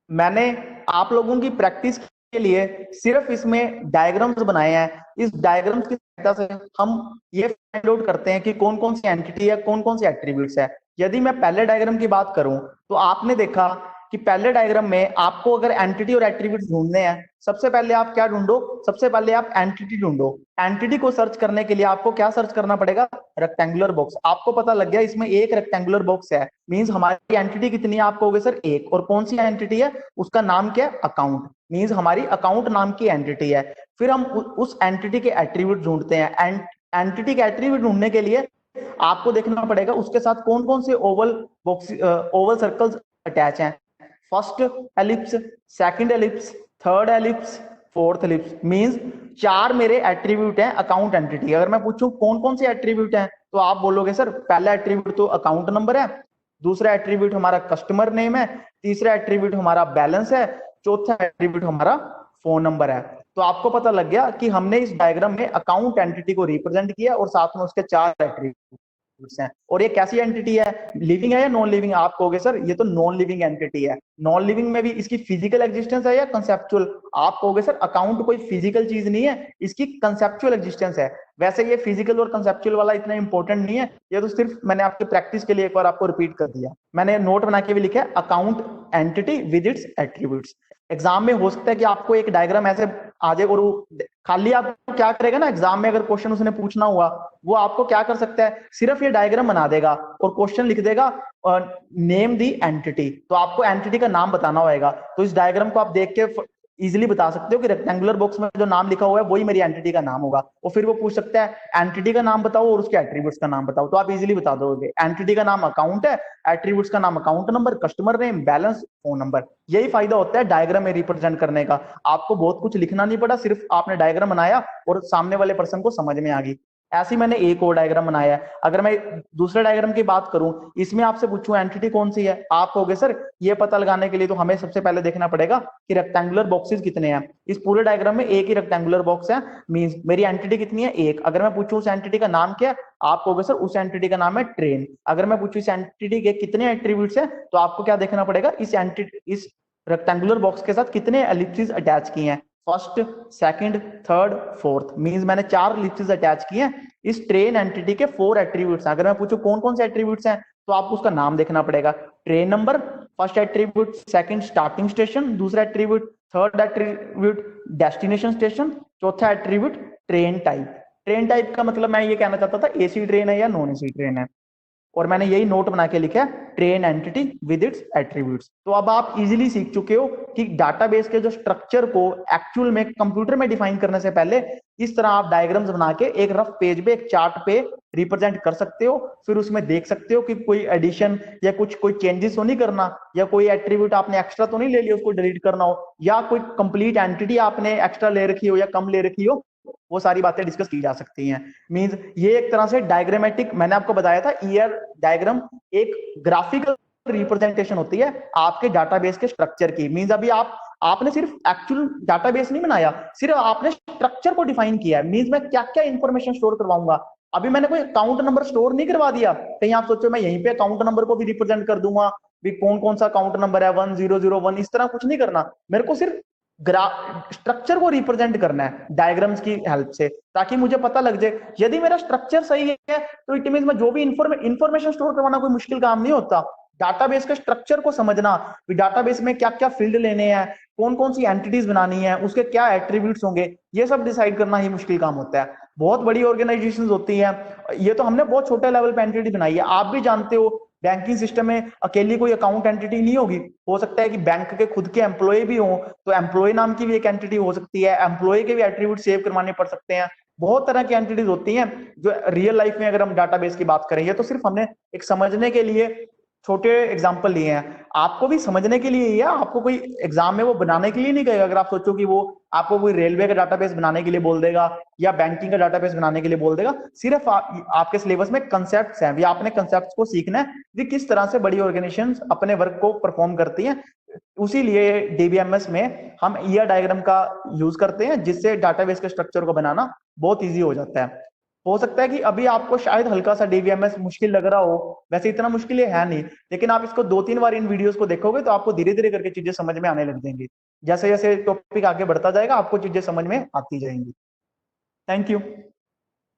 मैंने आप लोगों की प्रैक्टिस के लिए सिर्फ इसमें डायग्राम्स बनाए हैं। इस डायग्राम्स की सहायता से हम ये फाइंड आउट करते हैं कि कौन कौन सी एंटिटी है, कौन कौन सी एट्रीब्यूट्स है। यदि मैं पहले डायग्राम की बात करूं तो आपने देखा कि पहले डायग्राम में आपको अगर एंटिटी और एट्रीब्यूट्स ढूंढने हैं, सबसे पहले आप क्या ढूंढो, सबसे पहले आप एंटिटी ढूंढो। एंटिटी को सर्च करने के लिए आपको क्या सर्च करना पड़ेगा, रेक्टेंगुलर बॉक्स। आपको पता लग गया इसमें एक रेक्टेंगुलर बॉक्स है, मींस हमारी एंटिटी कितनी है, आप कहोगे सर एक। और कौन सी एंटिटी है, उसका नाम क्या है, अकाउंट, मींस हमारी अकाउंट नाम की एंटिटी है। फिर हम उस एंटिटी के एट्रीब्यूट ढूंढते हैं। एंटिटी के एट्रीब्यूट ढूंढने के लिए आपको देखना पड़ेगा उसके साथ कौन कौन से oval box, oval circles attach हैं। First ellipse, second ellipse, third ellipse, fourth ellipse, means चार मेरे एट्रीब्यूट हैं अकाउंट एंटिटी। अगर मैं पूछूं कौन कौन से एट्रीब्यूट हैं, तो आप बोलोगे सर पहला एट्रीब्यूट तो अकाउंट नंबर है, दूसरा एट्रीब्यूट हमारा कस्टमर नेम है, तीसरा एट्रीब्यूट हमारा बैलेंस है, चौथा एट्रीब्यूट हमारा फोन नंबर है। तो आपको पता लग गया कि हमने इस डायग्राम में अकाउंट एंटिटी को रिप्रेजेंट किया और साथ में उसके चार एट्रीब्यूट हैं। और ये कैसी एंटिटी है, लिविंग है या नॉन लिविंग? आप कहोगे सर ये तो नॉन लिविंग एंटिटी है। नॉन लिविंग में भी इसकी फिजिकल एग्जिस्टेंस है या कंसेप्चुअल? आप कहोगे सर अकाउंट कोई फिजिकल चीज नहीं है, इसकी कंसेप्चुअल एग्जिस्टेंस है। वैसे ये फिजिकल और कंसेप्चुअल वाला इतना इंपॉर्टेंट नहीं है, ये तो सिर्फ मैंने आपके प्रैक्टिस के लिए एक बार आपको रिपीट कर दिया। मैंने नोट बना के भी लिखा है account entity with its attributes. Exam में हो सकता है कि आपको एक डायग्राम ऐसे आ जाए और खाली आप क्या करेगा ना, एग्जाम में अगर क्वेश्चन उसने पूछना हुआ, वो आपको क्या कर सकता है, सिर्फ ये डायग्राम बना देगा और क्वेश्चन लिख देगा नेम दी एंटिटी। तो आपको एंटिटी का नाम बताना होगा। तो इस डायग्राम को आप देख के इजीली बता सकते हो कि रेक्टेंगुलर बॉक्स में जो नाम लिखा हुआ है वही मेरी एंटिटी का नाम होगा। और फिर वो पूछ सकता है एंटिटी का नाम बताओ और उसके एट्रीब्यूट्स का नाम बताओ, तो आप इजीली बता दोगे एंटिटी का नाम अकाउंट है, एट्रीब्यूट्स का नाम account number, customer name, balance, phone number. यही फायदा होता है डायग्राम में रिप्रेजेंट करने का। आपको बहुत कुछ लिखना नहीं पड़ा, सिर्फ आपने डायग्राम बनाया और सामने वाले पर्सन को समझ में आ गई। ऐसे ही मैंने एक और डायग्राम बनाया है। अगर मैं दूसरे डायग्राम की बात करूं, इसमें आपसे पूछूं एंटिटी कौन सी है, आप कहोगे सर ये पता लगाने के लिए तो हमें सबसे पहले देखना पड़ेगा कि रेक्टेंगुलर बॉक्सेस कितने हैं। इस पूरे डायग्राम में एक ही रेक्टेंगुलर बॉक्स है, मींस मेरी एंटिटी कितनी है, एक। अगर मैं पूछूं उस एंटिटी का नाम क्या है, आप कहोगे सर उस एंटिटी का नाम है ट्रेन। अगर मैं पूछूं इस एंटिटी के कितने एट्रीब्यूट्स हैं, तो आपको क्या देखना पड़ेगा, इस रेक्टेंगुलर बॉक्स के साथ कितने एलिप्सिस अटैच किए हैं, first, second, third, fourth, means मैंने चार एलिप्सिस अटैच किए हैं। इस ट्रेन एंटिटी के फोर एट्रीब्यूट्स हैं। अगर मैं पूछूं कौन कौन से एट्रीब्यूट्स हैं, तो आपको उसका नाम देखना पड़ेगा। Train number first attribute, second starting station दूसरा attribute, third attribute destination station, चौथा attribute train type. Train type का मतलब मैं ये कहना चाहता था एसी ट्रेन है या नॉन एसी ट्रेन है। और मैंने यही नोट बना के लिखा है train entity with its attributes. तो अब आप इजीली सीख चुके हो कि डाटाबेस के जो स्ट्रक्चर को एक्चुअल में कंप्यूटर में डिफाइन करने से पहले इस तरह आप डायग्राम्स बना के एक रफ पेज पे, एक चार्ट पे रिप्रेजेंट कर सकते हो। फिर उसमें देख सकते हो कि कोई एडिशन या कुछ कोई चेंजेस तो नहीं करना, या कोई एट्रीब्यूट आपने एक्स्ट्रा तो नहीं ले लिया उसको डिलीट करना हो, या कोई कंप्लीट एंटिटी आपने एक्स्ट्रा ले रखी हो या कम ले रखी हो, वो सारी बातें डिस्कस की जा सकती हैं। मींस ये एक तरह से डायग्रामेटिक, मैंने आपको बताया था ईयर डायग्राम एक ग्राफिकल रिप्रेजेंटेशन होती है आपके डाटाबेस के स्ट्रक्चर की। मींस अभी आपने सिर्फ एक्चुअल डाटाबेस नहीं बनाया, सिर्फ आपने स्ट्रक्चर को डिफाइन किया है। मींस मैं क्या क्या इंफॉर्मेशन स्टोर करवाऊंगा। अभी मैंने कोई अकाउंट नंबर स्टोर नहीं करवा दिया, कहीं आप सोचो मैं यहीं पे अकाउंट नंबर को भी रिप्रेजेंट कर दूंगा भी कौन कौन सा अकाउंट नंबर है 1001, इस तरह कुछ नहीं करना। मेरे को सिर्फ स्ट्रक्चर को रिप्रेजेंट करना है डायग्राम्स की हेल्प से, ताकि मुझे पता लग जाए। यदि मेरा स्ट्रक्चर सही है तो इट मींस मैं जो भी इंफॉर्मेशन स्टोर करवाना कोई मुश्किल काम नहीं होता। डाटाबेस के स्ट्रक्चर को समझना, डाटाबेस में क्या क्या फील्ड लेने हैं, कौन कौन सी एंटिटीज बनानी है, उसके क्या एट्रीब्यूट्स होंगे, ये सब डिसाइड करना ही मुश्किल काम होता है। बहुत बड़ी ऑर्गेनाइजेशंस होती हैं, ये तो हमने बहुत छोटे लेवल पे एंटिटी बनाई है। आप भी जानते हो बैंकिंग सिस्टम में अकेली कोई अकाउंट एंटिटी नहीं होगी। हो सकता है कि बैंक के खुद के एम्प्लॉय भी हो, तो एम्प्लॉय नाम की भी एक एंटिटी हो सकती है, एम्प्लॉय के भी एट्रीब्यूट सेव करवाने पड़ सकते हैं। बहुत तरह की एंटिटीज होती हैं जो रियल लाइफ में, अगर हम डाटाबेस की बात करें, तो सिर्फ हमने एक समझने के लिए छोटे एग्जाम्पल लिए हैं। आपको भी समझने के लिए, या आपको कोई एग्जाम में वो बनाने के लिए नहीं कहेगा। अगर आप सोचो कि वो आपको कोई रेलवे का डाटाबेस बनाने के लिए बोल देगा या बैंकिंग का डाटाबेस बनाने के लिए बोल देगा, सिर्फ आपके सिलेबस में कंसेप्ट्स हैं, भी आपने कंसेप्ट्स को सीखना है कि किस तरह से बड़ी ऑर्गेनाइजेशंस अपने वर्क को परफॉर्म करती हैं। उसी लिए डीबीएमएस में हम ईआर डायग्राम का यूज करते हैं, जिससे डाटाबेस के स्ट्रक्चर को बनाना बहुत ईजी हो जाता है। हो सकता है कि अभी आपको शायद हल्का सा डीबीएमएस मुश्किल लग रहा हो, वैसे इतना मुश्किल ये है नहीं, लेकिन आप इसको 2-3 बार इन वीडियोस को देखोगे तो आपको धीरे धीरे करके चीजें समझ में आने लग जाएंगी। जैसे जैसे टॉपिक आगे बढ़ता जाएगा आपको चीजें समझ में आती जाएंगी। Thank you.